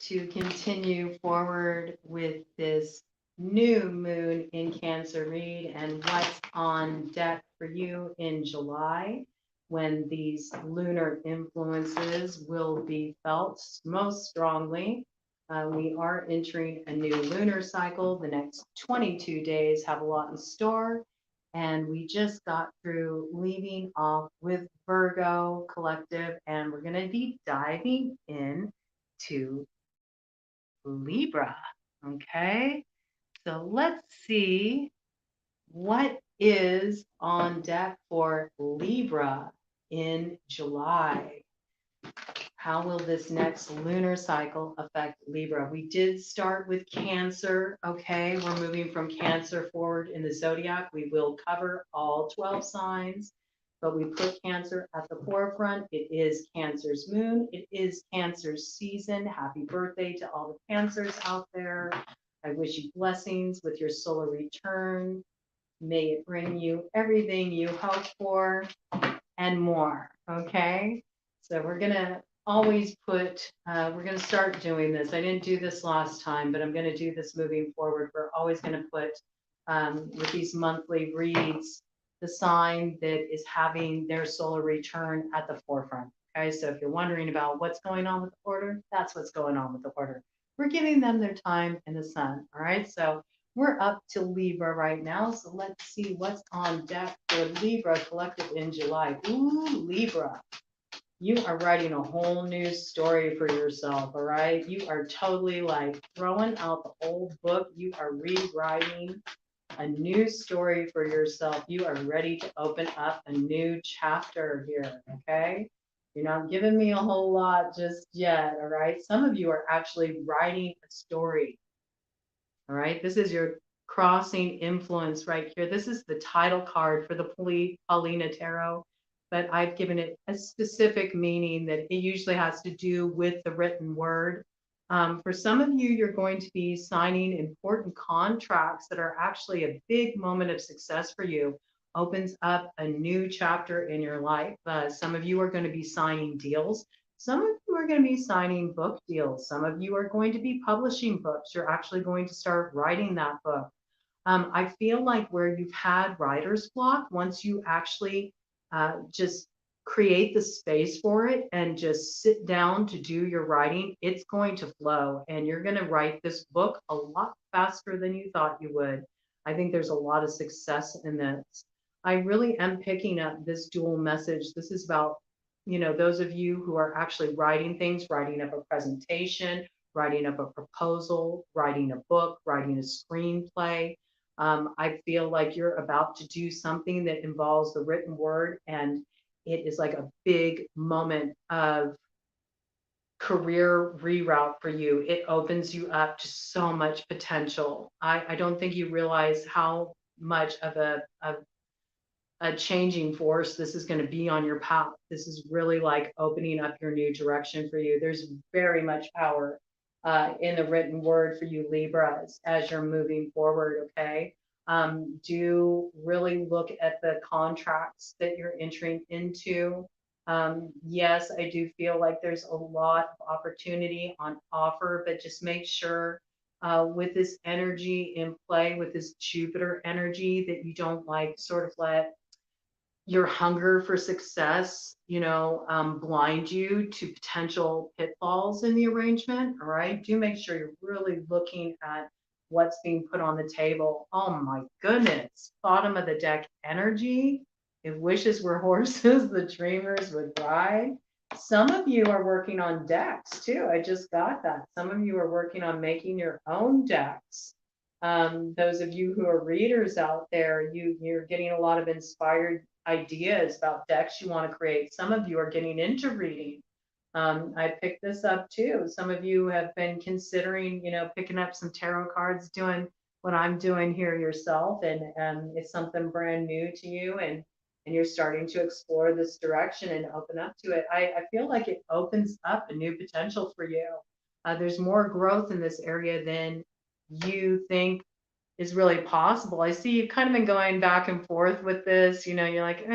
to continue forward with this new moon in Cancer read and what's on deck for you in July when these lunar influences will be felt most strongly. We are entering a new lunar cycle. The next 22 days have a lot in store. And we just got through leaving off with Virgo collective, and we're going to be diving in to Libra. Okay, so let's see what is on deck for Libra in July. How will this next lunar cycle affect Libra? We did start with Cancer. Okay, we're moving from Cancer forward in the zodiac. We will cover all 12 signs, but we put Cancer at the forefront. It is Cancer's moon. It is Cancer's season. Happy birthday to all the Cancers out there. I wish you blessings with your solar return. May it bring you everything you hope for and more. Okay, so we're gonna always put, we're going to start doing this. I didn't do this last time, but I'm going to do this moving forward. We're always going to put, with these monthly reads, the sign that is having their solar return at the forefront. Okay, so if you're wondering about what's going on with the order, that's what's going on with the order. We're giving them their time in the sun. All right, so we're up to Libra right now. So let's see what's on deck for Libra collective in July. Ooh, Libra. You are writing a whole new story for yourself, all right? You are totally like throwing out the old book. You are rewriting a new story for yourself. You are ready to open up a new chapter here, okay? You're not giving me a whole lot just yet, all right? Some of you are actually writing a story, all right? This is your crossing influence right here. This is the title card for the Paulina Tarot, but I've given it a specific meaning that it usually has to do with the written word. For some of you, you're going to be signing important contracts that are actually a big moment of success for you, opens up a new chapter in your life. Some of you are going to be signing deals. Some of you are going to be signing book deals. Some of you are going to be publishing books. You're actually going to start writing that book. I feel like where you've had writer's block, once you actually just create the space for it and just sit down to do your writing, it's going to flow and you're going to write this book a lot faster than you thought you would. I think there's a lot of success in this. I really am picking up this dual message. This is about, those of you who are actually writing things, writing up a presentation, writing up a proposal, writing a book, writing a screenplay. I feel like you're about to do something that involves the written word, and it is like a big moment of career reroute for you. It opens you up to so much potential. I don't think you realize how much of a changing force this is going to be on your path. This is really like opening up your new direction for you. There's very much power in the written word for you Libras as you're moving forward, okay? Do really look at the contracts that you're entering into. Yes, I do feel like there's a lot of opportunity on offer, but just make sure with this energy in play, with this Jupiter energy, that you don't like sort of let your hunger for success, blind you to potential pitfalls in the arrangement. All right. Do make sure you're really looking at what's being put on the table. Oh my goodness. Bottom of the deck energy. If wishes were horses, the dreamers would ride. Some of you are working on decks too. I just got that. Some of you are working on making your own decks. Those of you who are readers out there, you're getting a lot of inspired ideas about decks you want to create. Some of you are getting into reading. I picked this up too. Some of you have been considering, picking up some tarot cards, doing what I'm doing here yourself, and it's something brand new to you, and you're starting to explore this direction and open up to it. I feel like it opens up a new potential for you. There's more growth in this area than you think is really possible. I see you've kind of been going back and forth with this, you're like,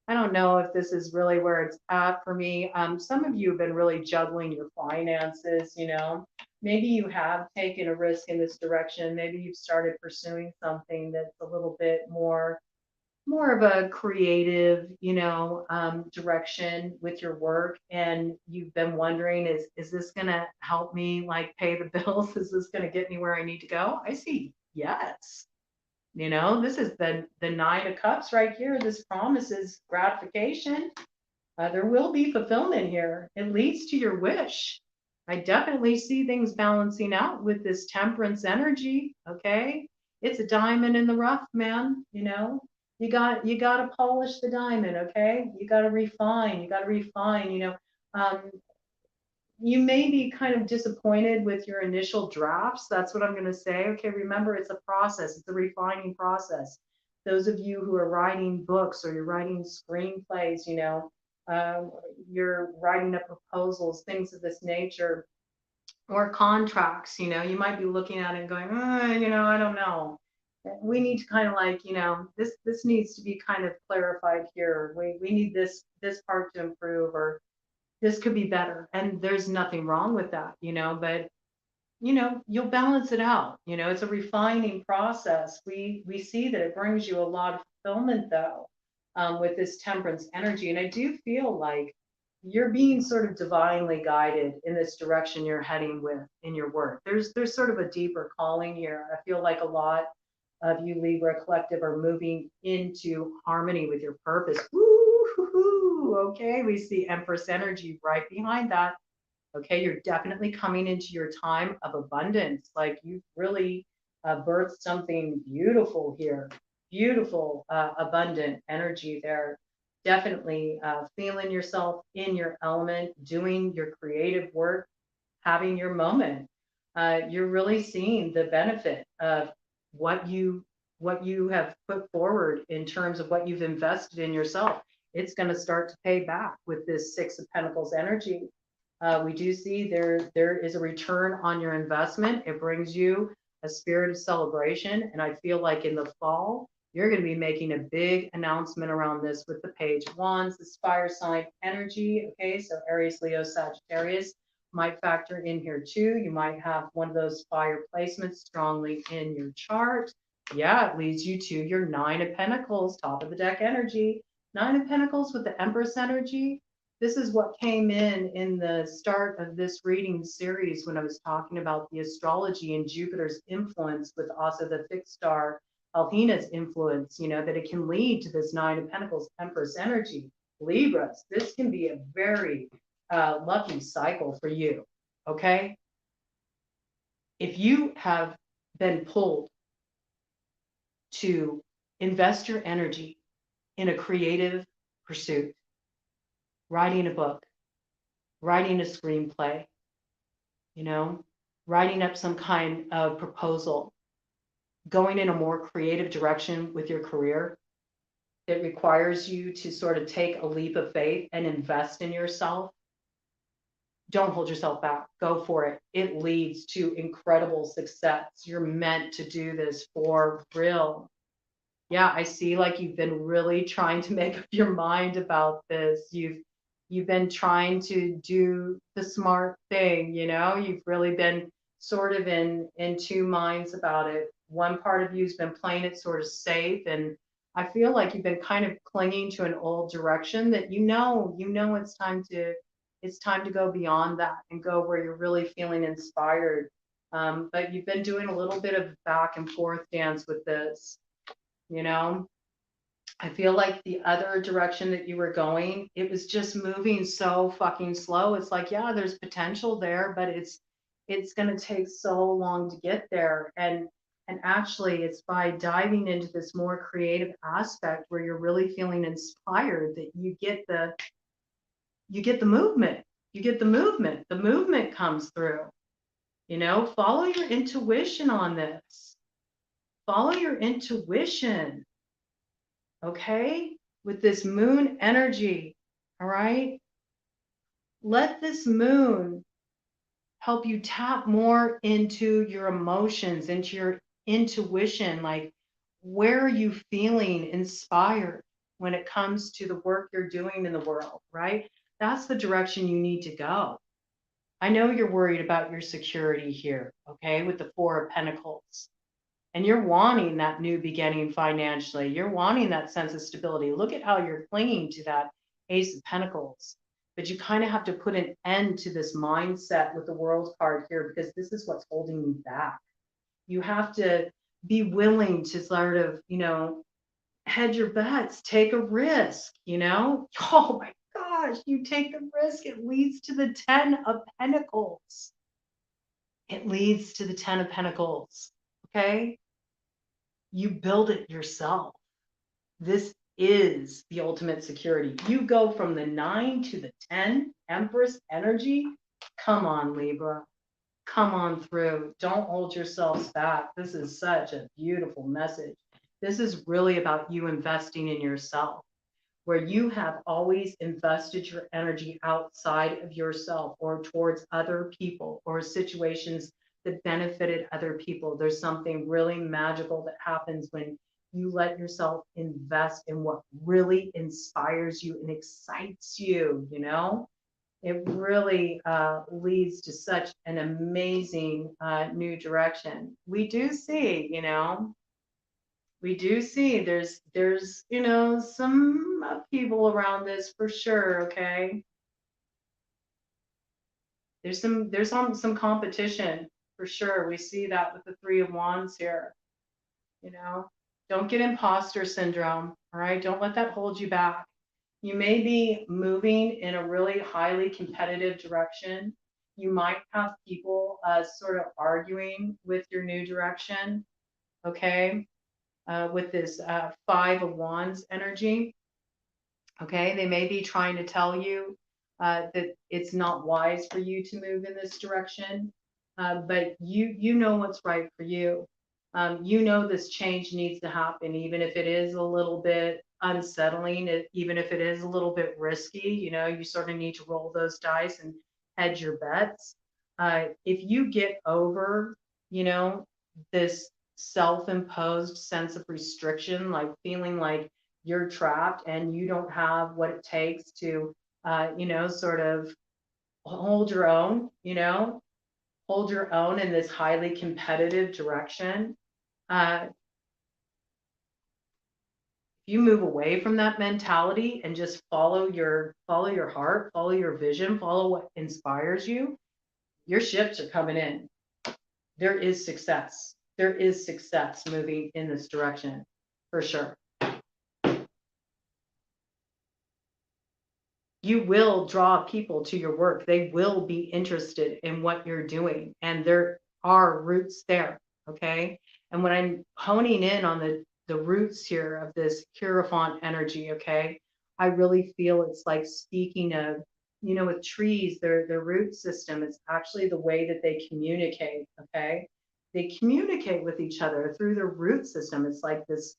I don't know if this is really where it's at for me. Some of you have been really juggling your finances, you know. Maybe you have taken a risk in this direction. Maybe you've started pursuing something that's a little bit more of a creative, direction with your work, and you've been wondering, is this gonna help me like pay the bills? Is this gonna get me where I need to go? I see yes. This is the Nine of Cups right here. This promises gratification. There will be fulfillment here. It leads to your wish. I definitely see things balancing out with this temperance energy. Okay. It's a diamond in the rough, man. You got to polish the diamond. Okay. You got to refine, um, you may be kind of disappointed with your initial drafts. That's what I'm going to say. Okay, remember, it's a process, it's a refining process. Those of you who are writing books or you're writing screenplays, um, you're writing up proposals, things of this nature, or contracts, you might be looking at it and going, I don't know. We need to kind of like, this needs to be kind of clarified here. We need this part to improve, or this could be better, and there's nothing wrong with that, but you'll balance it out. It's a refining process. We see that it brings you a lot of fulfillment though, with this temperance energy, and I do feel like you're being sort of divinely guided in this direction you're heading with in your work. There's sort of a deeper calling here. I feel like a lot of you Libra collective are moving into harmony with your purpose. Woo, okay, we see Empress energy right behind that. Okay, you're definitely coming into your time of abundance. Like you've really birthed something beautiful here. Beautiful, abundant energy there. Definitely feeling yourself in your element, doing your creative work, having your moment. You're really seeing the benefit of what you have put forward in terms of what you've invested in yourself. It's going to start to pay back with this Six of Pentacles energy. We do see there is a return on your investment. It brings you a spirit of celebration, and I feel like in the fall you're going to be making a big announcement around this with the Page of Wands, this fire sign energy. Okay, so Aries, Leo, Sagittarius might factor in here too. You might have one of those fire placements strongly in your chart. Yeah, it leads you to your Nine of Pentacles, top of the deck energy. Nine of Pentacles with the Empress energy. This is what came in the start of this reading series when I was talking about the astrology and Jupiter's influence with also the fixed star Alpina's influence, that it can lead to this Nine of Pentacles Empress energy. Libras, this can be a very lucky cycle for you. Okay. If you have been pulled to invest your energy in a creative pursuit, writing a book, writing a screenplay, writing up some kind of proposal, going in a more creative direction with your career, it requires you to sort of take a leap of faith and invest in yourself. Don't hold yourself back. Go for it. It leads to incredible success. You're meant to do this for real. Yeah, I see like you've been really trying to make up your mind about this. You've been trying to do the smart thing, You've really been sort of in two minds about it. One part of you's been playing it sort of safe, and I feel like you've been kind of clinging to an old direction that it's time to go beyond that and go where you're really feeling inspired. But you've been doing a little bit of back and forth dance with this, I feel like the other direction that you were going, it was just moving so fucking slow. It's like, yeah, there's potential there, but it's going to take so long to get there. And actually it's by diving into this more creative aspect where you're really feeling inspired that you get the movement. You get the movement. The movement comes through. Follow your intuition on this. Follow your intuition. Okay? With this moon energy. All right? Let this moon help you tap more into your emotions, into your intuition. Like, where are you feeling inspired? when it comes to the work you're doing in the world, right? That's the direction you need to go. I know you're worried about your security here, okay, with the Four of Pentacles. And you're wanting that new beginning financially. You're wanting that sense of stability. Look at how you're clinging to that Ace of Pentacles. But you kind of have to put an end to this mindset with the World card here, because this is what's holding you back. You have to be willing to sort of, hedge your bets, take a risk, Oh my gosh, you take the risk, it leads to the 10 of Pentacles. It leads to the 10 of Pentacles, okay? You build it yourself. This is the ultimate security. You go from the 9 to the 10, Empress energy. Come on, Libra. Come on through. Don't hold yourselves back. This is such a beautiful message. This is really about you investing in yourself, where you have always invested your energy outside of yourself or towards other people or situations that benefited other people. There's something really magical that happens when you let yourself invest in what really inspires you and excites you, It really leads to such an amazing new direction. We do see, there's some upheaval around this for sure. Okay, there's some competition for sure. We see that with the Three of Wands here. Don't get imposter syndrome. All right, don't let that hold you back. You may be moving in a really highly competitive direction. You might have people sort of arguing with your new direction. Okay, with this Five of Wands energy. Okay, they may be trying to tell you that it's not wise for you to move in this direction, but you know what's right for you. You know this change needs to happen, even if it is a little bit unsettling, even if it is a little bit risky. You sort of need to roll those dice and hedge your bets. If you get over, this self-imposed sense of restriction, like feeling like you're trapped and you don't have what it takes to, sort of hold your own, hold your own in this highly competitive direction. If you move away from that mentality and just follow your heart, follow your vision, follow what inspires you, your shifts are coming in. There is success. There is success moving in this direction for sure. You will draw people to your work. They will be interested in what you're doing, and there are roots there. Okay. And when I'm honing in on the roots here of this Hierophant energy, okay, I really feel it's like speaking of, with trees, their root system is actually the way that they communicate. Okay. They communicate with each other through their root system. It's like this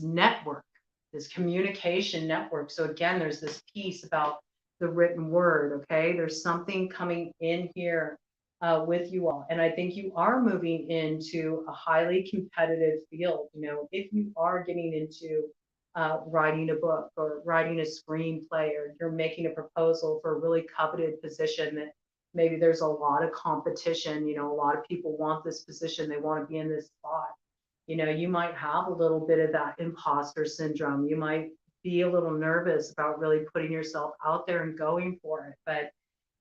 network, this communication network. So again, there's this piece about the written word. Okay, there's something coming in here with you all, and I think you are moving into a highly competitive field. If you are getting into writing a book or writing a screenplay, or you're making a proposal for a really coveted position that maybe there's a lot of competition. A lot of people want this position, they want to be in this spot. You might have a little bit of that imposter syndrome. You might be a little nervous about really putting yourself out there and going for it, but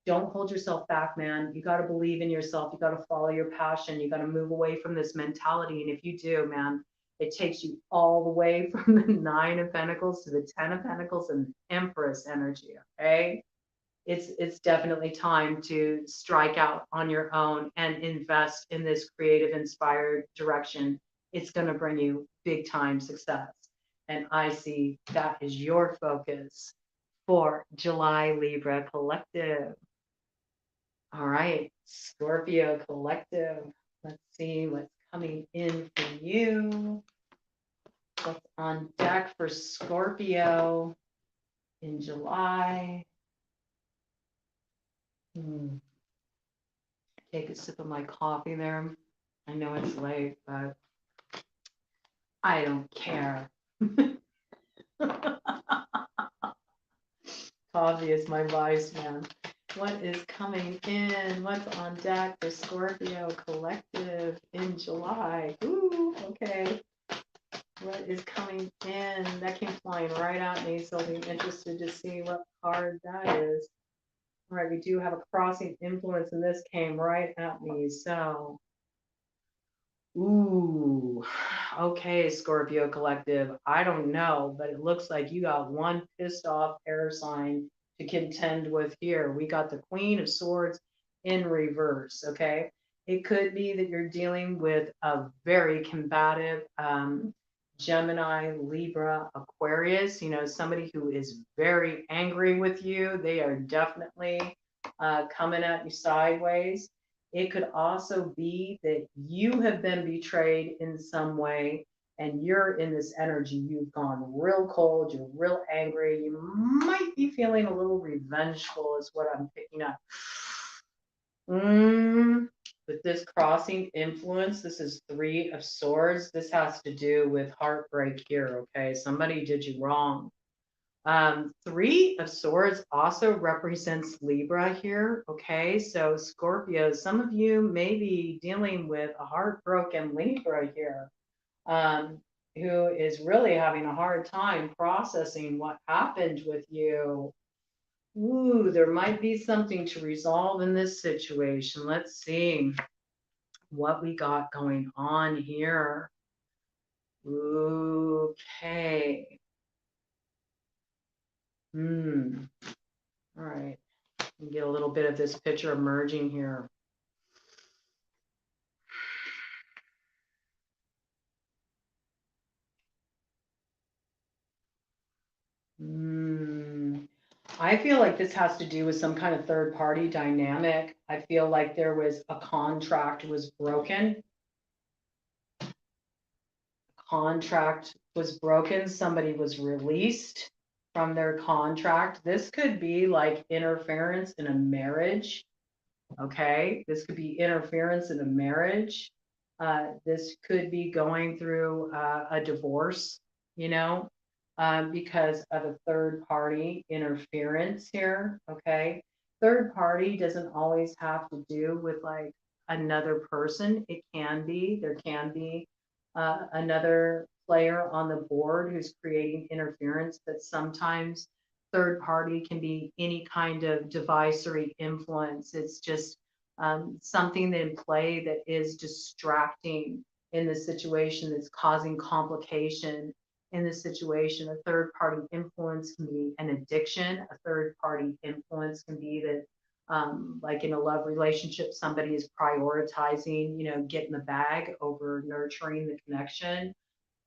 don't hold yourself back, man. You got to believe in yourself. You got to follow your passion. You got to move away from this mentality. And if you do, man, it takes you all the way from the Nine of Pentacles to the 10 of Pentacles and Empress energy. Okay. It's definitely time to strike out on your own and invest in this creative, inspired direction. It's going to bring you big time success. And I see that is your focus for July, Libra Collective. All right, Scorpio Collective. Let's see what's coming in for you. What's on deck for Scorpio in July? Take a sip of my coffee there. I know it's late, but I don't care. Coffee is my vice, man. What is coming in? What's on deck for Scorpio Collective in July? Ooh, okay. What is coming in? That came flying right at me, so I'll be interested to see what card that is. All right, we do have a crossing influence, and this came right at me, so. Ooh, okay, Scorpio Collective. I don't know, but it looks like you got one pissed off air sign to contend with here. We got the Queen of Swords in reverse, okay? It could be that you're dealing with a very combative Gemini, Libra, Aquarius, somebody who is very angry with you. They are definitely coming at you sideways. It could also be that you have been betrayed in some way and you're in this energy. You've gone real cold, you're real angry, you might be feeling a little revengeful, is what I'm picking up. With this crossing influence, this is Three of Swords. This has to do with heartbreak here, okay? Somebody did you wrong. Three of Swords also represents Libra here. Okay, so Scorpio, some of you may be dealing with a heartbroken Libra here, who is really having a hard time processing what happened with you. Ooh, there might be something to resolve in this situation. Let's see what we got going on here. Okay. All right. Get a little bit of this picture emerging here. I feel like this has to do with some kind of third party dynamic. I feel like there was a contract was broken. Contract was broken. Somebody was released from their contract. This could be like interference in a marriage. Okay, this could be interference in a marriage. This could be going through a divorce, because of a third party interference here. Okay, third party doesn't always have to do with like another person. There can be another player on the board who's creating interference, but sometimes third party can be any kind of divisory influence. It's just something in play that is distracting in the situation, that's causing complication in the situation. A third party influence can be an addiction. A third party influence can be that, like in a love relationship, somebody is prioritizing, getting the bag over nurturing the connection.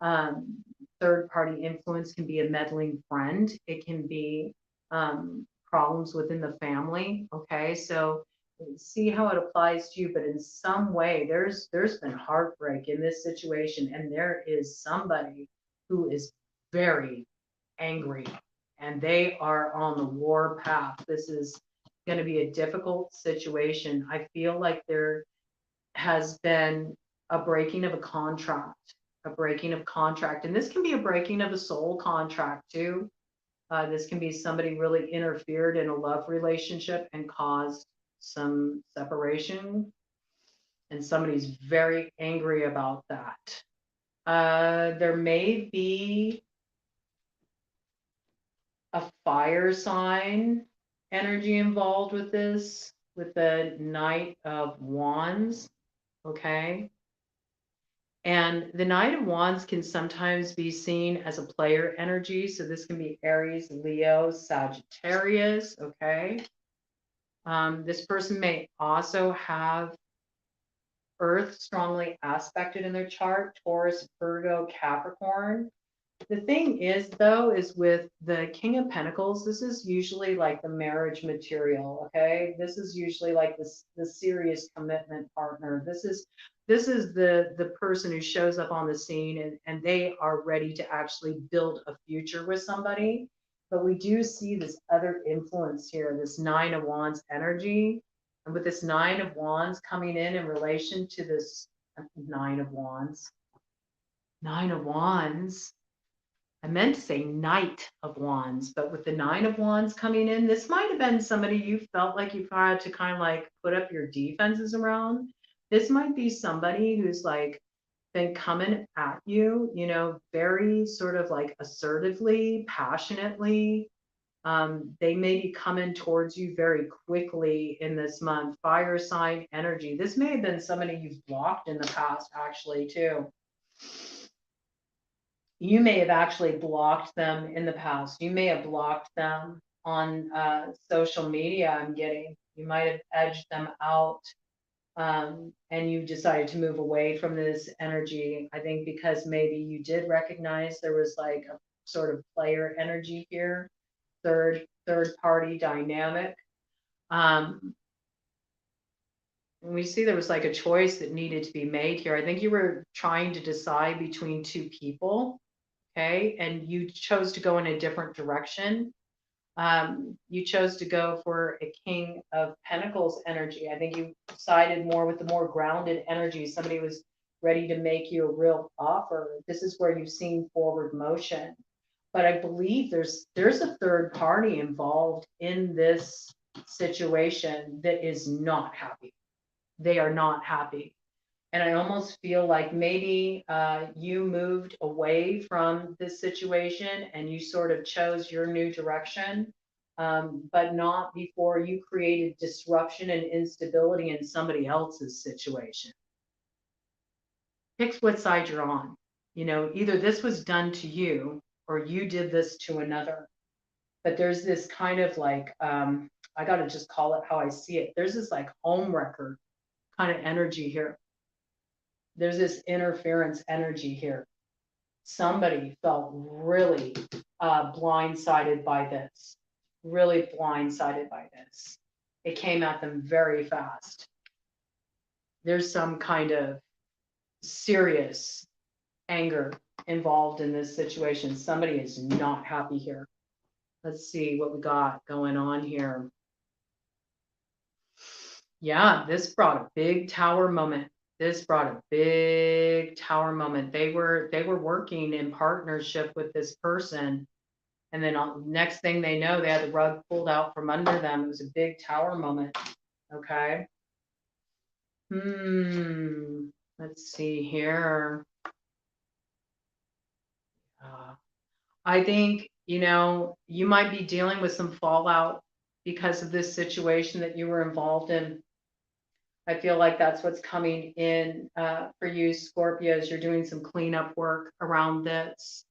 Um, Third party influence can be a meddling friend. It can be problems within the family. Okay, so see how it applies to you, but in some way, there's been heartbreak in this situation, and there is somebody who is very angry, and they are on the war path. This is going to be a difficult situation. I feel like there has been a breaking of a contract, and this can be a breaking of a soul contract too. This can be somebody really interfered in a love relationship and caused some separation, and somebody's very angry about that. There may be a fire sign energy involved with this, with the Knight of Wands. Okay. And the Knight of Wands can sometimes be seen as a player energy. So this can be Aries, Leo, Sagittarius. Okay. This person may also have Earth strongly aspected in their chart, Taurus, Virgo, Capricorn. The thing is, though, is with the King of Pentacles, this is usually like the marriage material, okay? This is usually like the serious commitment partner. This is the person who shows up on the scene, and they are ready to actually build a future with somebody. But we do see this other influence here, this Nine of Wands energy. And with this Nine of Wands coming in relation to this Nine of Wands, I meant to say Knight of Wands, but with the Nine of Wands coming in, this might have been somebody you felt like you had to kind of like put up your defenses around. This might be somebody who's like been coming at you, very sort of like assertively, passionately. They may be coming towards you very quickly in this month. Fire sign energy. This may have been somebody you've blocked in the past, actually, too. You may have actually blocked them in the past. You may have blocked them on social media. I'm getting. You might have edged them out, and you decided to move away from this energy. I think because maybe you did recognize there was like a sort of player energy here, third party dynamic. We see there was like a choice that needed to be made here. I think you were trying to decide between two people, okay, and you chose to go in a different direction. You chose to go for a King of Pentacles energy. I think you sided more with the more grounded energy. Somebody was ready to make you a real offer. This is where you've seen forward motion. But I believe there's a third party involved in this situation that is not happy. They are not happy. And I almost feel like maybe you moved away from this situation and you sort of chose your new direction, but not before you created disruption and instability in somebody else's situation. Pick what side you're on. Either this was done to you or you did this to another. But there's this kind of like, I got to just call it how I see it. There's this like home wrecker kind of energy here. There's this interference energy here. Somebody felt really blindsided by this, really blindsided by this. It came at them very fast. There's some kind of serious anger involved in this situation. Somebody is not happy here. Let's see what we got going on here. Yeah, this brought a big tower moment. This brought a big tower moment. They were working in partnership with this person, and then next thing they know, they had the rug pulled out from under them. It was a big tower moment. Okay. Let's see here. I think, you might be dealing with some fallout because of this situation that you were involved in. I feel like that's what's coming in for you, Scorpios. You're doing some cleanup work around this.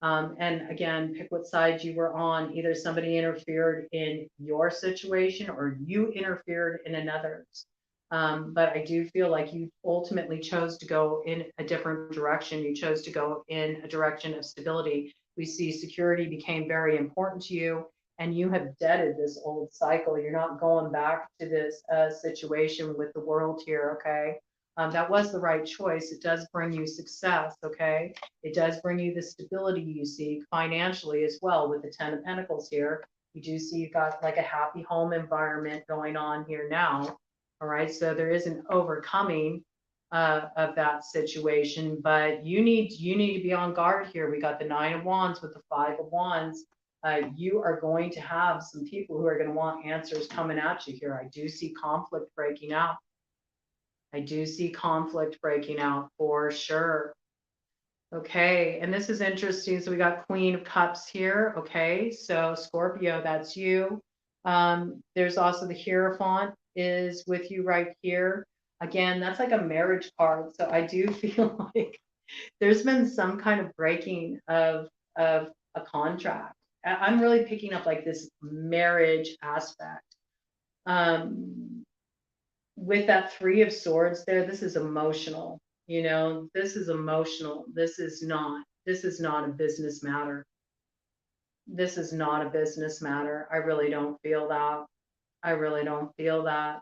And again, pick what side you were on. Either somebody interfered in your situation or you interfered in another's. But I do feel like you ultimately chose to go in a different direction. You chose to go in a direction of stability. We see security became very important to you, and you have deaded this old cycle. You're not going back to this situation with the world here, okay? That was the right choice. It does bring you success, okay? It does bring you the stability you seek financially as well with the Ten of Pentacles here. You do see you've got like a happy home environment going on here now, all right? So there is an overcoming of that situation, but you need to be on guard here. We got the Nine of Wands with the Five of Wands. You are going to have some people who are going to want answers coming at you here. I do see conflict breaking out. I do see conflict breaking out for sure. Okay, and this is interesting. So we got Queen of Cups here. Okay, so Scorpio, that's you. There's also the Hierophant is with you right here. Again, that's like a marriage card. So I do feel like there's been some kind of breaking of a contract. I'm really picking up like this marriage aspect. With that Three of Swords there, this is emotional. This is emotional. This is not a business matter. This is not a business matter. I really don't feel that. I really don't feel that.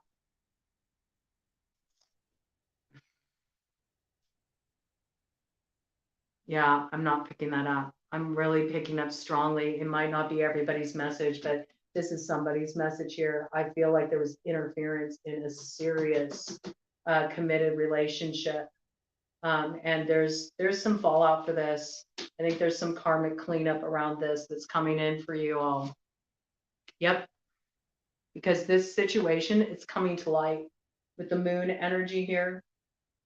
Yeah, I'm not picking that up. I'm really picking up strongly. It might not be everybody's message, but this is somebody's message here. I feel like there was interference in a serious, committed relationship. And there's some fallout for this. I think there's some karmic cleanup around this that's coming in for you all. Yep, because this situation, it's coming to light with the moon energy here.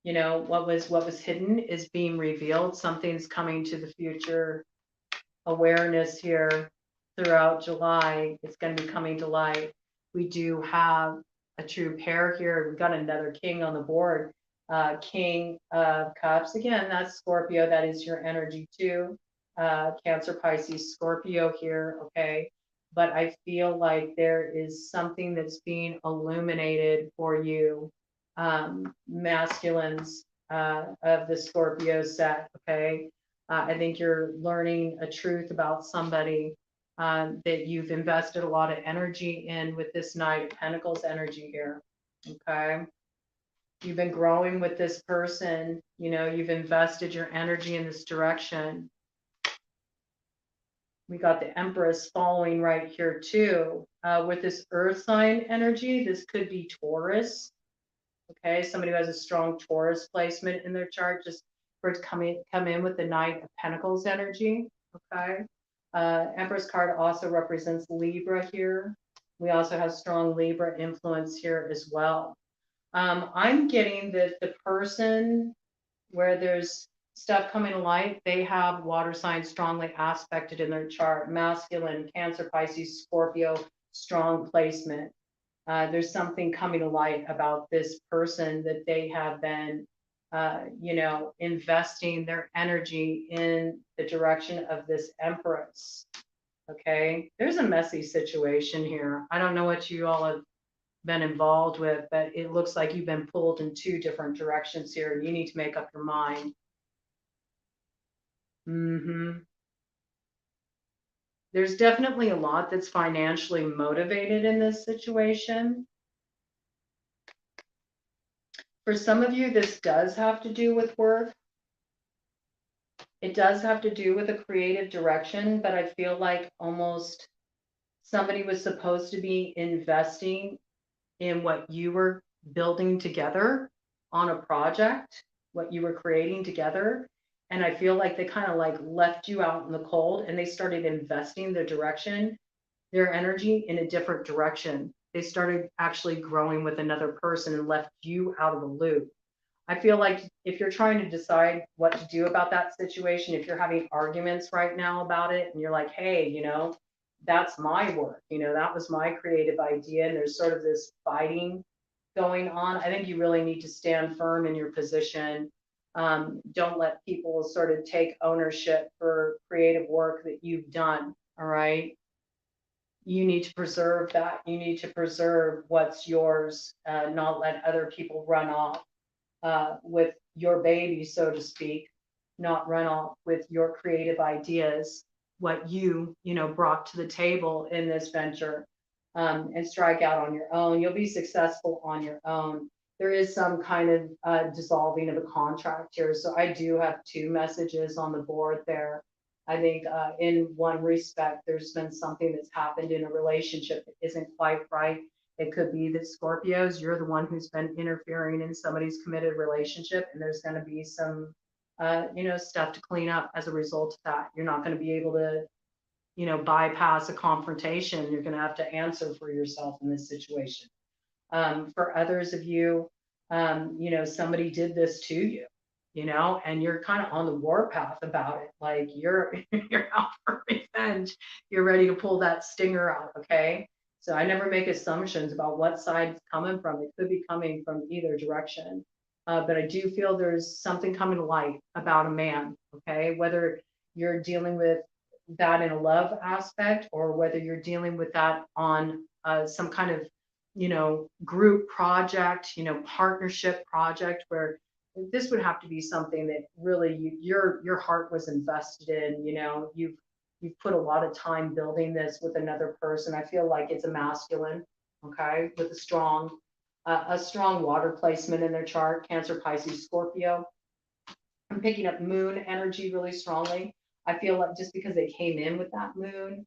You know, what was hidden is being revealed. Something's coming to the future awareness here throughout July. It's going to be coming to light. We do have a true pair here. We've got another king on the board. King of Cups. Again, that's Scorpio. That is your energy too. Cancer, Pisces, Scorpio here. Okay. But I feel like there is something that's being illuminated for you, masculines of the Scorpio set. Okay. I think you're learning a truth about somebody that you've invested a lot of energy in with this Knight of Pentacles energy here. Okay. You've been growing with this person. You know, you've invested your energy in this direction. We got the Empress following right here too. With this Earth sign energy, this could be Taurus. Okay, somebody who has a strong Taurus placement in their chart, just for it to come in with the Knight of Pentacles energy. Okay, Empress card also represents Libra here. We also have strong Libra influence here as well. I'm getting that the person where there's stuff coming to light, they have water signs strongly aspected in their chart. Masculine, Cancer, Pisces, Scorpio, strong placement. There's something coming to light about this person that they have been, you know, investing their energy in the direction of this Empress. Okay, there's a messy situation here. I don't know what you all have been involved with, but it looks like you've been pulled in two different directions here, and you need to make up your mind. There's definitely a lot that's financially motivated in this situation. For some of you, this does have to do with work. It does have to do with a creative direction, but I feel like almost somebody was supposed to be investing in what you were building together on a project, what you were creating together. And I feel like they kind of like left you out in the cold, and they started investing their energy in a different direction. They started actually growing with another person and left you out of the loop. I feel like if you're trying to decide what to do about that situation, if you're having arguments right now about it and you're like, hey, you know, that's my work, you know, that was my creative idea, and there's sort of this fighting going on, I think you really need to stand firm in your position. Don't let people sort of take ownership for creative work that you've done. All right. You need to preserve that. You need to preserve what's yours, not let other people run off with your baby, so to speak, not run off with your creative ideas, what you know, brought to the table in this venture, and strike out on your own. You'll be successful on your own. There is some kind of dissolving of a contract here. So I do have two messages on the board there. I think in one respect, there's been something that's happened in a relationship that isn't quite right. It could be that Scorpios, you're the one who's been interfering in somebody's committed relationship, and there's going to be some, you know, stuff to clean up as a result of that. You're not going to be able to, you know, bypass a confrontation. You're going to have to answer for yourself in this situation. For others of you, you know, somebody did this to you, you know, and you're kind of on the warpath about it. Like you're out for revenge. You're ready to pull that stinger out. Okay. So I never make assumptions about what side it's coming from. It could be coming from either direction. But I do feel there's something coming to light about a man. Okay. Whether you're dealing with that in a love aspect, or whether you're dealing with that on some kind of, you know, group project, you know, partnership project, where this would have to be something that really your heart was invested in. You know, you've put a lot of time building this with another person. I feel like it's a masculine, okay, with a strong water placement in their chart. Cancer, Pisces, Scorpio. I'm picking up moon energy really strongly. I feel like just because they came in with that moon,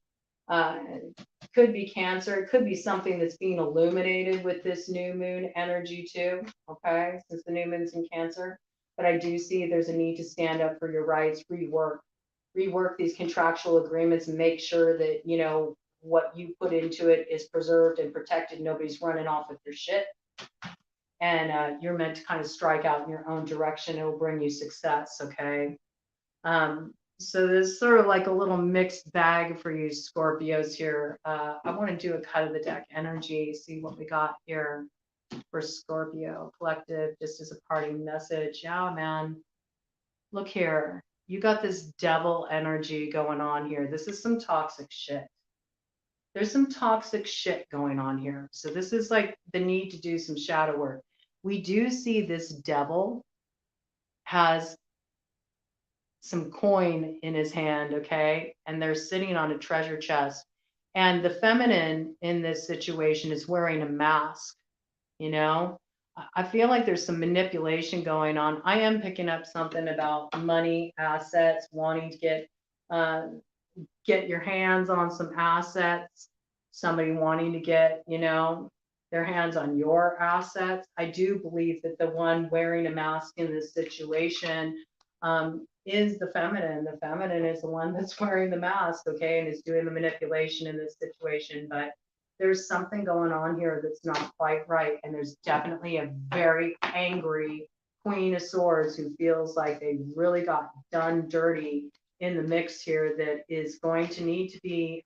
could be Cancer. It could be something that's being illuminated with this new moon energy too. Okay, since the new moon's in Cancer. but I do see there's a need to stand up for your rights, rework these contractual agreements and make sure that, you know, what you put into it is preserved and protected. Nobody's running off with your shit. And you're meant to kind of strike out in your own direction. It will bring you success. Okay. So there's sort of like a little mixed bag for you Scorpios here. I want to do a cut of the deck energy, see what we got here for Scorpio collective, just as a parting message. Yeah, man. Look here. You got this devil energy going on here. This is some toxic shit. There's some toxic shit going on here. So this is like the need to do some shadow work. We do see this devil has some coin in his hand, okay? And they're sitting on a treasure chest. And the feminine in this situation is wearing a mask, you know? I feel like there's some manipulation going on. I am picking up something about money, assets, wanting to get your hands on some assets, somebody wanting to get, you know, their hands on your assets. I do believe that the one wearing a mask in this situation is the feminine. The feminine is the one that's wearing the mask, okay, and is doing the manipulation in this situation. But there's something going on here that's not quite right. And there's definitely a very angry Queen of Swords who feels like they really got done dirty in the mix here that is going to need to be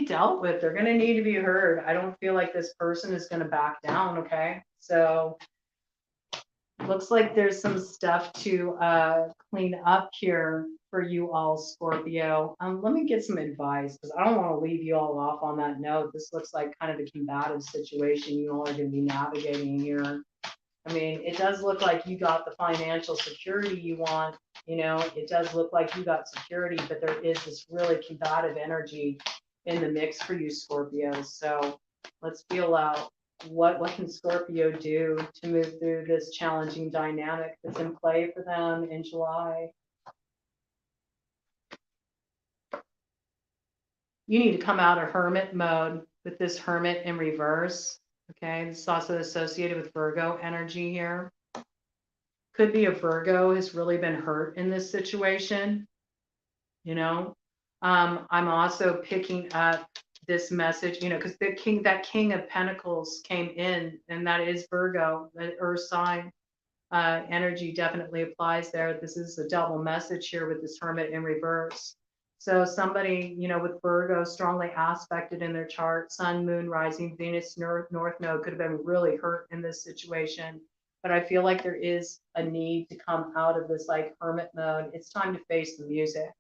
dealt with. They're going to need to be heard. I don't feel like this person is going to back down. Okay. So looks like there's some stuff to clean up here for you all, Scorpio. Let me get some advice because I don't want to leave you all off on that note. This looks like kind of a combative situation you all are going to be navigating here. I mean, it does look like you got the financial security you want. You know, it does look like you got security, but there is this really combative energy in the mix for you, Scorpios. So let's feel out what can Scorpio do to move through this challenging dynamic that's in play for them in July. You need to come out of hermit mode with this hermit in reverse. Okay, this is also associated with Virgo energy here. Could be a Virgo has really been hurt in this situation. You know, I'm also picking up this message, you know, because that King of Pentacles came in, and that is Virgo, the Earth sign. Energy definitely applies there. This is a double message here with this Hermit in reverse. So somebody, you know, with Virgo strongly aspected in their chart, Sun, Moon, Rising, Venus, North Node could have been really hurt in this situation. But I feel like there is a need to come out of this like hermit mode. It's time to face the music.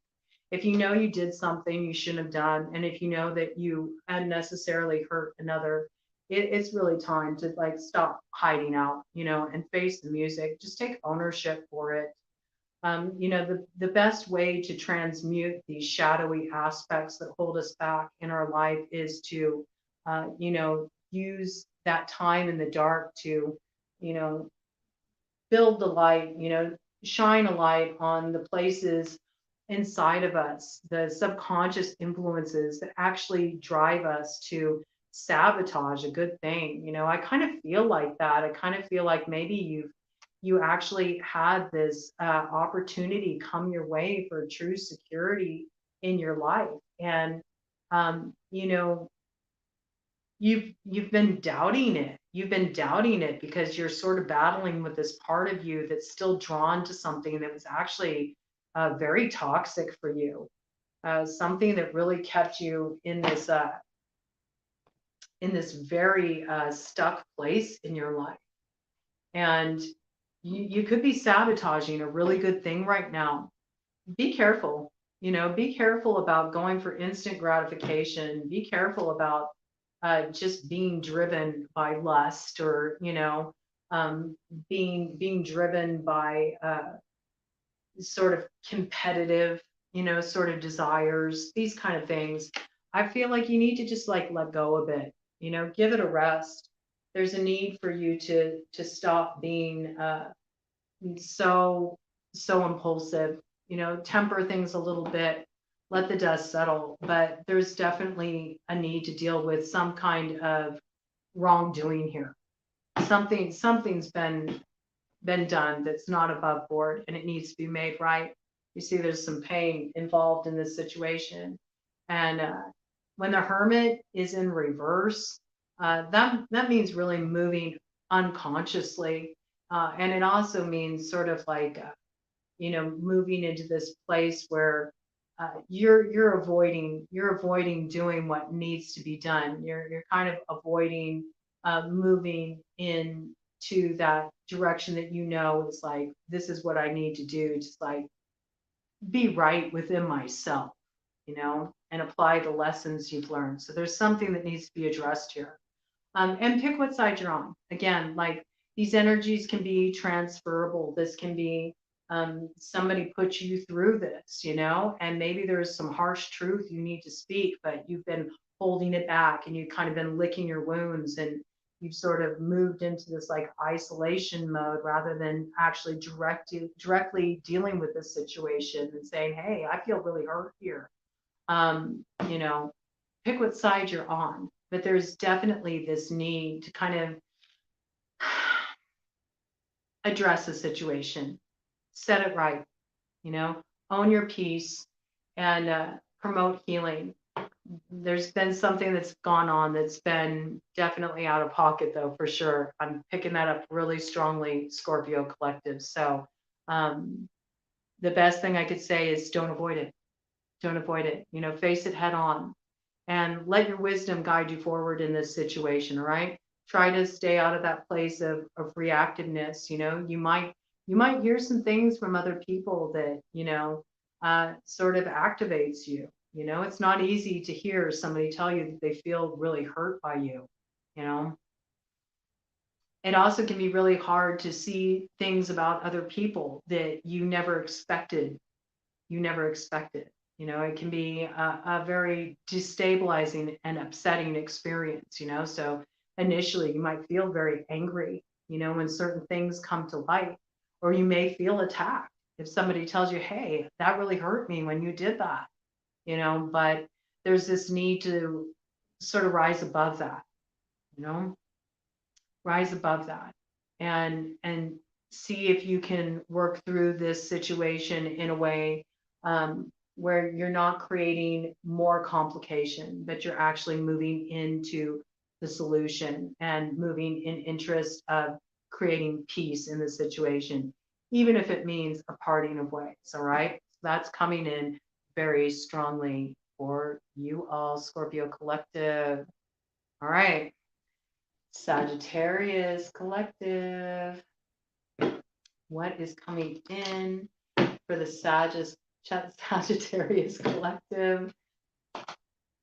If you know you did something you shouldn't have done, and if you know that you unnecessarily hurt another, it's really time to like stop hiding out, you know, and face the music. Just take ownership for it. You know, the best way to transmute these shadowy aspects that hold us back in our life is to, you know, use that time in the dark to, you know, build the light, you know, shine a light on the places inside of us, the subconscious influences that actually drive us to sabotage a good thing. You know, I kind of feel like that. I kind of feel like maybe you actually had this opportunity come your way for true security in your life, and you know, you've been doubting it. You've been doubting it because you're sort of battling with this part of you that's still drawn to something that was actually very toxic for you, something that really kept you in this very stuck place in your life. And you could be sabotaging a really good thing right now. Be careful, you know, be careful about going for instant gratification. Be careful about just being driven by lust, or, you know, being driven by sort of competitive, you know, sort of desires, these kind of things. I feel like you need to just like let go a bit, you know, give it a rest. There's a need for you to stop being so impulsive, you know, temper things a little bit, let the dust settle. But there's definitely a need to deal with some kind of wrongdoing here. Something's been been done that's not above board and it needs to be made right. You see, there's some pain involved in this situation. And when the hermit is in reverse, that means really moving unconsciously. And it also means sort of like, moving into this place where you're avoiding doing what needs to be done. You're kind of avoiding moving into that direction that is like, this is what I need to do, just like be right within myself, and apply the lessons you've learned. So there's something that needs to be addressed here. And pick what side you're on. Again, like these energies can be transferable. This can be somebody put you through this, and maybe there's some harsh truth you need to speak, but you've been holding it back and you've kind of been licking your wounds and you've sort of moved into this like isolation mode rather than actually directly dealing with this situation and saying, hey, I feel really hurt here. Um, you know, Pick what side you're on, but there's definitely this need to kind of address the situation, set it right, you know, own your peace and promote healing. There's been something that's gone on that's been definitely out of pocket, though, for sure. I'm picking that up really strongly, Scorpio Collective. So um, the best thing I could say is don't avoid it. Don't avoid it. Face it head on and let your wisdom guide you forward in this situation. All right. Try to stay out of that place of reactiveness. You might hear some things from other people that, sort of activates you. It's not easy to hear somebody tell you that they feel really hurt by you. You know, it also can be really hard to see things about other people that you never expected. It can be a very destabilizing and upsetting experience, So initially you might feel very angry, when certain things come to light, or you may feel attacked if somebody tells you, hey, that really hurt me when you did that, but there's this need to sort of rise above that, you know, rise above that and see if you can work through this situation in a way where you're not creating more complication, but you're actually moving into the solution and moving in interest of creating peace in the situation, even if it means a parting of ways. All right. So that's coming in very strongly for you all, Scorpio Collective. All right. Sagittarius Collective. What is coming in for the Sagittarius Collective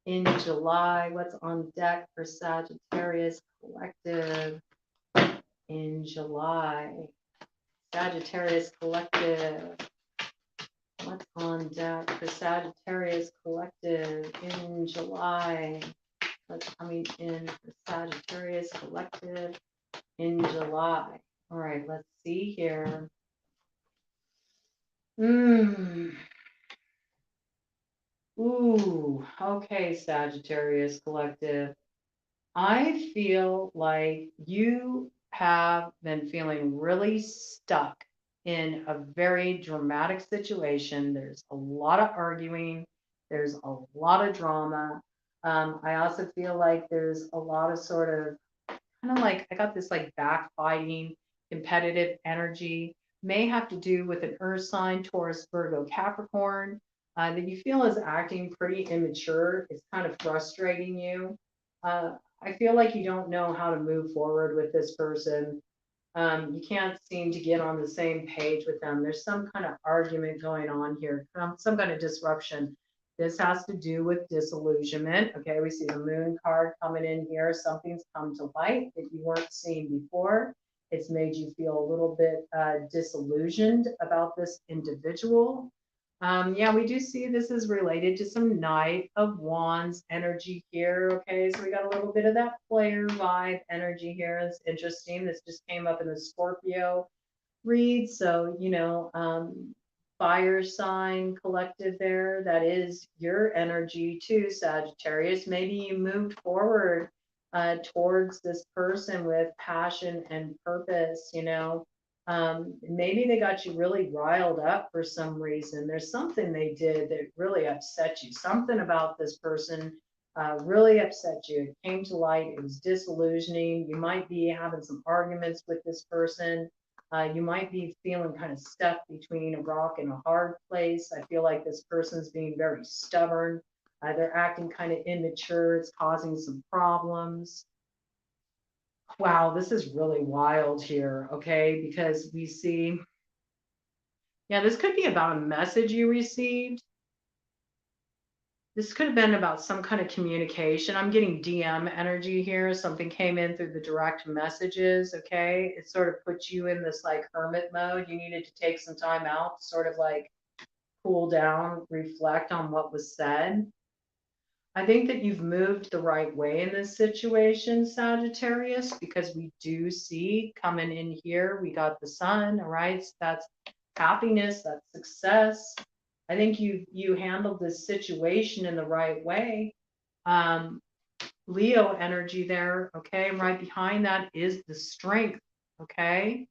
in July? What's on deck for Sagittarius Collective in July? Sagittarius Collective. What's on deck for Sagittarius Collective in July? What's coming in for Sagittarius Collective in July? All right, let's see here. Ooh, okay, Sagittarius Collective. I feel like you have been feeling really stuck in a very dramatic situation. There's a lot of arguing, there's a lot of drama. I also feel like there's a lot of sort of kind of like I got this like backbiting, competitive energy. May have to do with an earth sign, Taurus, Virgo, Capricorn, that you feel is acting pretty immature. It's kind of frustrating you. I feel like you don't know how to move forward with this person. You can't seem to get on the same page with them. There's some kind of argument going on here, some kind of disruption. This has to do with disillusionment. Okay, we see the moon card coming in here. Something's come to light that you weren't seeing before. It's made you feel a little bit disillusioned about this individual. Yeah, we do see this is related to some Knight of Wands energy here. Okay, so we got a little bit of that player vibe energy here. It's interesting. This just came up in the Scorpio read. So, fire sign collective there. That is your energy too, Sagittarius. Maybe you moved forward towards this person with passion and purpose, Maybe they got you really riled up for some reason. There's something they did that really upset you. Something about this person really upset you. It came to light. It was disillusioning. You might be having some arguments with this person. You might be feeling kind of stuck between a rock and a hard place. I feel like this person's being very stubborn. They're acting kind of immature. It's causing some problems. Wow, this is really wild here, okay? Because we see, yeah, this could be about a message you received. This could have been about some kind of communication. I'm getting DM energy here. Something came in through the direct messages, okay? It sort of puts you in this like hermit mode. You needed to take some time out, sort of like cool down, reflect on what was said. I think that you've moved the right way in this situation, Sagittarius, because we do see coming in here, we got the sun, all right? So that's happiness, that's success. I think you handled this situation in the right way. Um, Leo energy there, okay? And right behind that is the strength, okay?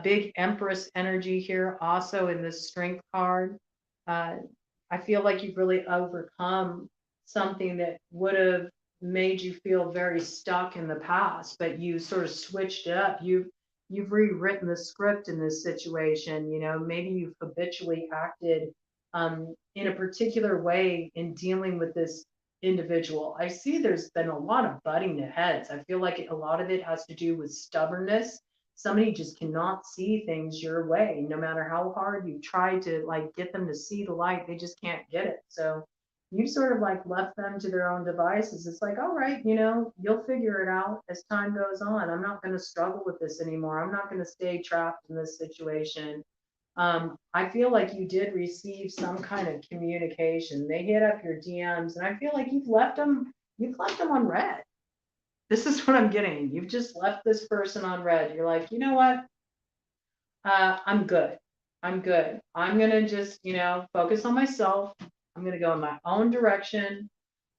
Big Empress energy here, also in this strength card. Uh, I feel like you've really overcome something that would have made you feel very stuck in the past, but you sort of switched it up. You've rewritten the script in this situation. You know, maybe you've habitually acted in a particular way in dealing with this individual. I see there's been a lot of butting of heads. I feel like a lot of it has to do with stubbornness. Somebody just cannot see things your way, no matter how hard you try to like get them to see the light, they just can't get it. So you sort of like left them to their own devices. It's like, all right, you know, you'll figure it out as time goes on. I'm not going to struggle with this anymore. I'm not going to stay trapped in this situation. I feel like you did receive some kind of communication. They hit up your DMs, and I feel like you've left them on red. This is what I'm getting. You've just left this person on red. You're like, you know what? I'm good. I'm good. I'm gonna just, you know, focus on myself. I'm gonna go in my own direction.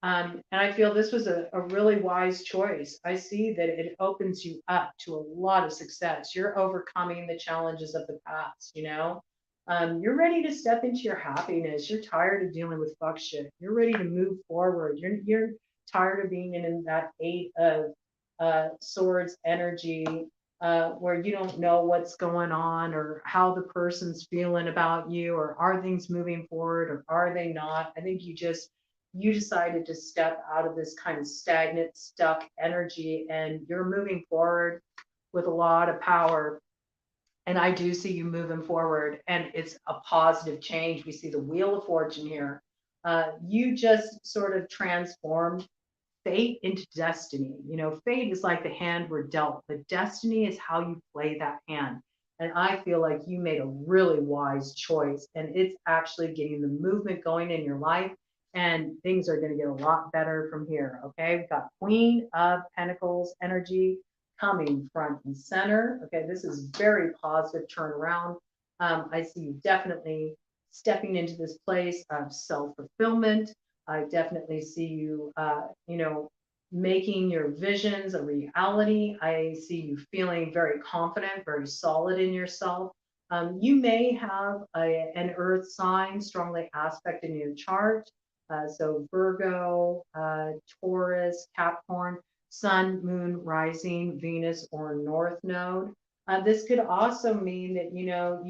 And I feel this was a really wise choice. I see that it opens you up to a lot of success. You're overcoming the challenges of the past, you know? You're ready to step into your happiness. You're tired of dealing with fuck shit. You're ready to move forward. You're tired of being in that eight of swords energy where you don't know what's going on or how the person's feeling about you or are things moving forward or are they not. I think you decided to step out of this kind of stagnant, stuck energy and you're moving forward with a lot of power. And I do see you moving forward, and it's a positive change. We see the Wheel of Fortune here. You just sort of transformed fate into destiny. You know, fate is like the hand we're dealt, but destiny is how you play that hand. And I feel like you made a really wise choice, and it's actually getting the movement going in your life, and things are going to get a lot better from here. Okay, we've got Queen of Pentacles energy coming front and center. Okay, this is very positive turnaround. I see you definitely stepping into this place of self-fulfillment. I definitely see you, you know, making your visions a reality. I see you feeling very confident, very solid in yourself. You may have an earth sign strongly aspect in your chart. So Virgo, Taurus, Capricorn, Sun, Moon, Rising, Venus, or North Node. This could also mean that, you know,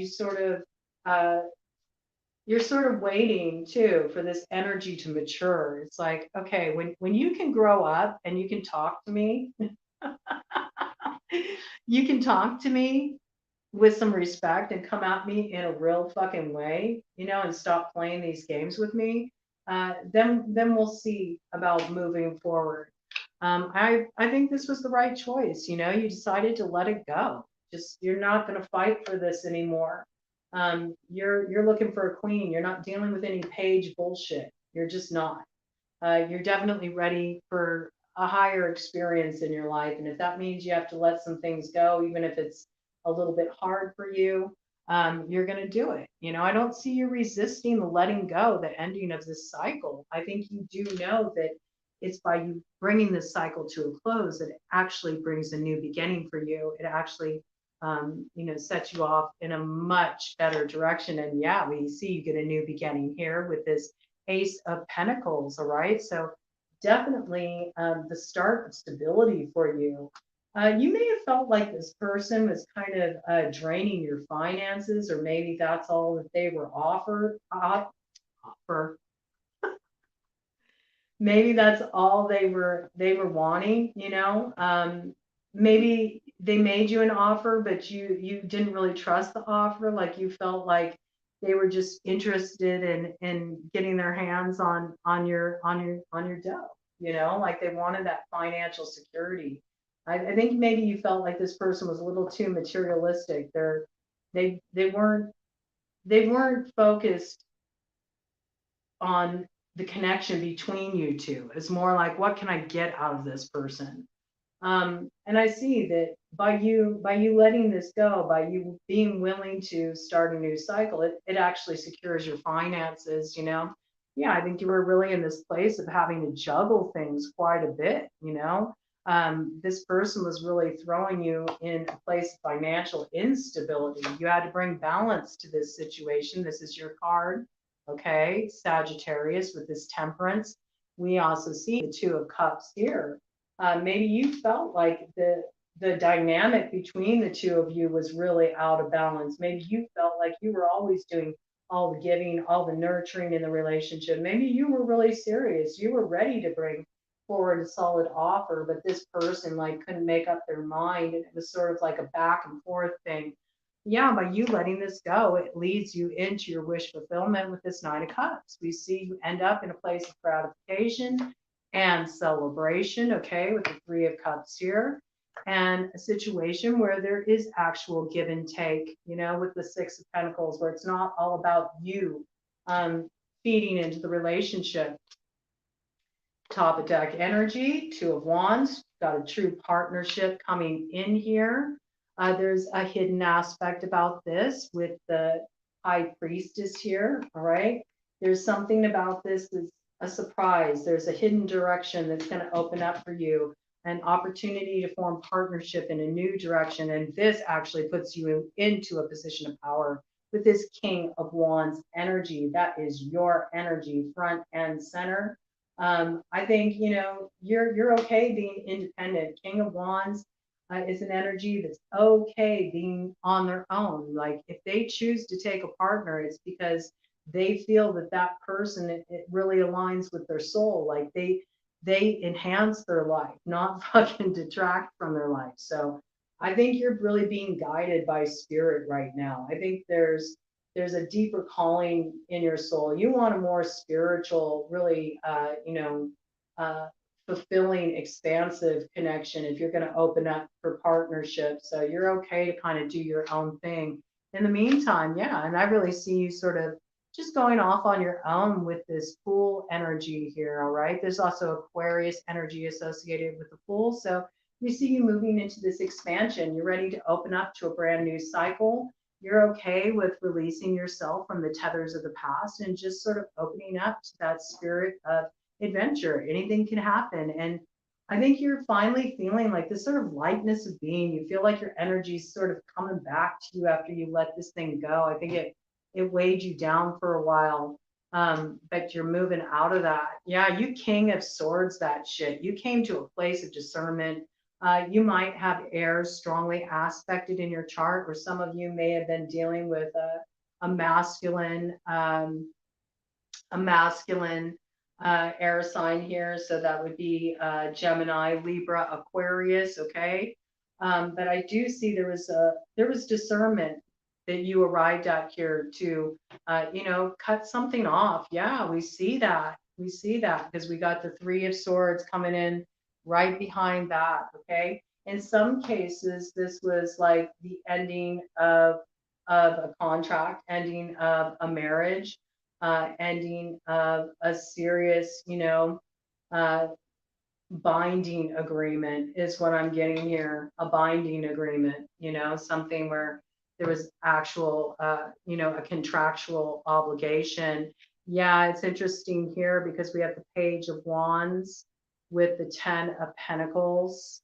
uh, you're sort of waiting too for this energy to mature. It's like, okay, when you can grow up and you can talk to me, you can talk to me with some respect and come at me in a real fucking way, you know, and stop playing these games with me. Then we'll see about moving forward. I think this was the right choice. You know, you decided to let it go. Just you're not going to fight for this anymore. You're looking for a queen. You're not dealing with any page bullshit. You're just not. You're definitely ready for a higher experience in your life, and if that means you have to let some things go, even if it's a little bit hard for you, you're going to do it. You know, I don't see you resisting the letting go, the ending of this cycle. I think you do know that it's by you bringing this cycle to a close that it actually brings a new beginning for you. It actually set you off in a much better direction. And yeah, we see you get a new beginning here with this Ace of Pentacles. All right. So definitely the start of stability for you. You may have felt like this person was kind of draining your finances, or maybe that's all that they were offer. Maybe that's all they were wanting, maybe they made you an offer, but you didn't really trust the offer. Like you felt like they were just interested in getting their hands on your dough, like they wanted that financial security. I think maybe you felt like this person was a little too materialistic. They weren't focused on the connection between you two. It's more like, what can I get out of this person? And I see that by you letting this go, by you being willing to start a new cycle, it actually secures your finances. Yeah, I think you were really in this place of having to juggle things quite a bit. This person was really throwing you in a place of financial instability. You had to bring balance to this situation. This is your card, okay, Sagittarius, with this temperance. We also see the Two of Cups here. Maybe you felt like the dynamic between the two of you was really out of balance. Maybe you felt like you were always doing all the giving, all the nurturing in the relationship. Maybe you were really serious. You were ready to bring forward a solid offer, but this person like couldn't make up their mind, and it was sort of like a back and forth thing. Yeah, by you letting this go, it leads you into your wish fulfillment with this Nine of Cups. We see you end up in a place of gratification and celebration, okay, with the Three of Cups here, and a situation where there is actual give and take, with the Six of Pentacles, where it's not all about you feeding into the relationship. Top of deck energy, Two of Wands, got a true partnership coming in here. There's a hidden aspect about this with the High Priestess here, all right? There's something about this that's a surprise. There's a hidden direction that's going to open up for you, an opportunity to form partnership in a new direction. And this actually puts you into a position of power with this King of Wands energy. That is your energy, front and center. I think, you're okay being independent. King of Wands is an energy that's okay being on their own. Like if they choose to take a partner, it's because they feel that that person, it really aligns with their soul. Like they enhance their life, not fucking detract from their life. So I think you're really being guided by spirit right now. I think there's a deeper calling in your soul. You want a more spiritual, really, fulfilling, expansive connection if you're going to open up for partnership. So you're okay to kind of do your own thing. In the meantime, yeah, and I really see you sort of just going off on your own with this Fool energy here, all right? There's also Aquarius energy associated with the Fool. So we see you moving into this expansion. You're ready to open up to a brand new cycle. You're okay with releasing yourself from the tethers of the past and just sort of opening up to that spirit of adventure. Anything can happen. And I think you're finally feeling like this sort of lightness of being. You feel like your energy's sort of coming back to you after you let this thing go. I think it weighed you down for a while. But you're moving out of that. Yeah, you King of Swords, that shit. You came to a place of discernment. You might have air strongly aspected in your chart, or some of you may have been dealing with a masculine, air sign here. So that would be Gemini, Libra, Aquarius. Okay, but I do see there was discernment that you arrived at here to, cut something off. Yeah, we see that. We see that because we got the Three of Swords coming in right behind that. Okay. In some cases, this was like the ending of a contract, ending of a marriage, ending of a serious, uh, binding agreement is what I'm getting here. A binding agreement, something where there was actual, a contractual obligation. Yeah, it's interesting here because we have the Page of Wands with the Ten of Pentacles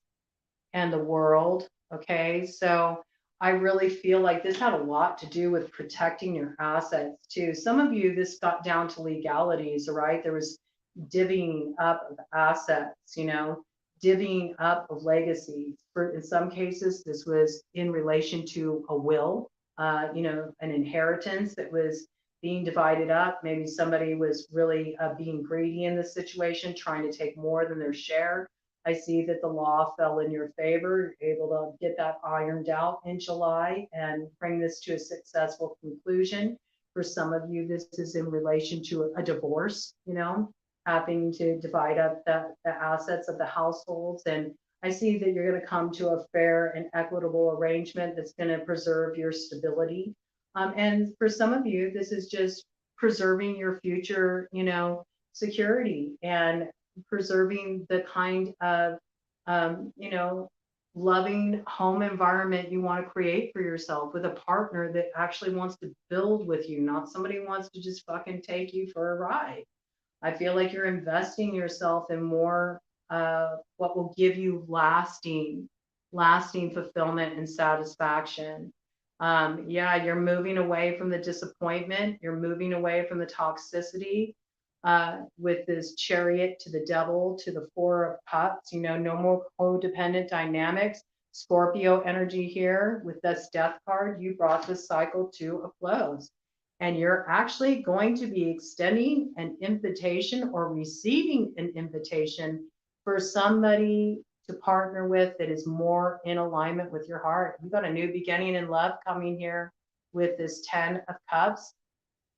and the World. Okay, so I really feel like this had a lot to do with protecting your assets too. Some of you, this got down to legalities, right? There was divvying up of assets, divvying up of legacies. For in some cases, this was in relation to a will, an inheritance that was being divided up. Maybe somebody was really being greedy in this situation, trying to take more than their share. I see that the law fell in your favor, you're able to get that ironed out in July and bring this to a successful conclusion. For some of you, this is in relation to a divorce, having to divide up the assets of the households. And I see that you're going to come to a fair and equitable arrangement that's going to preserve your stability. And for some of you, this is just preserving your future, security and preserving the kind of, loving home environment you want to create for yourself with a partner that actually wants to build with you, not somebody who wants to just fucking take you for a ride. I feel like you're investing yourself in more what will give you lasting fulfillment and satisfaction. Yeah, you're moving away from the disappointment. You're moving away from the toxicity with this chariot to the devil to the four of cups. No more codependent dynamics. Scorpio energy here with this death card. You brought this cycle to a close. And you're actually going to be extending an invitation or receiving an invitation for somebody to partner with that is more in alignment with your heart. You've got a new beginning in love coming here with this 10 of Cups.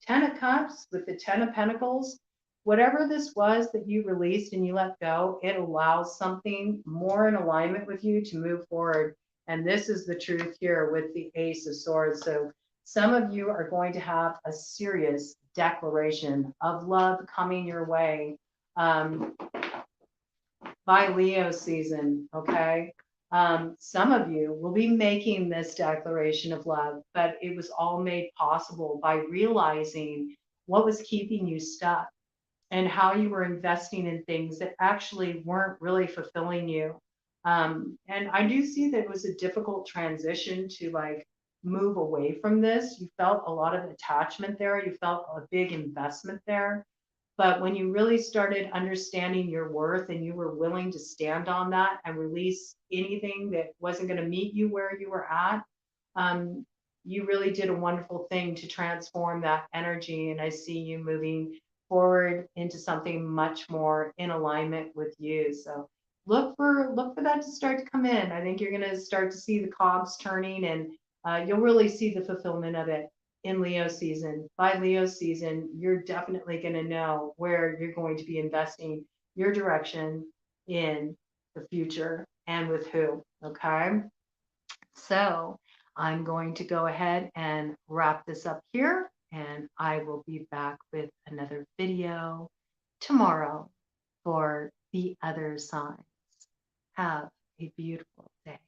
10 of Cups with the 10 of Pentacles. Whatever this was that you released and you let go, it allows something more in alignment with you to move forward. And this is the truth here with the Ace of Swords. So some of you are going to have a serious declaration of love coming your way by Leo season, okay? Some of you will be making this declaration of love, but it was all made possible by realizing what was keeping you stuck and how you were investing in things that actually weren't really fulfilling you. And I do see that it was a difficult transition to like move away from this. You felt a lot of attachment there. You felt a big investment there. But when you really started understanding your worth and you were willing to stand on that and release anything that wasn't going to meet you where you were at, you really did a wonderful thing to transform that energy. And I see you moving forward into something much more in alignment with you. So look for that to start to come in. I think you're going to start to see the cogs turning, and you'll really see the fulfillment of it in Leo season. By Leo season, you're definitely going to know where you're going to be investing your direction in the future and with who. Okay. So I'm going to go ahead and wrap this up here, and I will be back with another video tomorrow for the other signs. Have a beautiful day.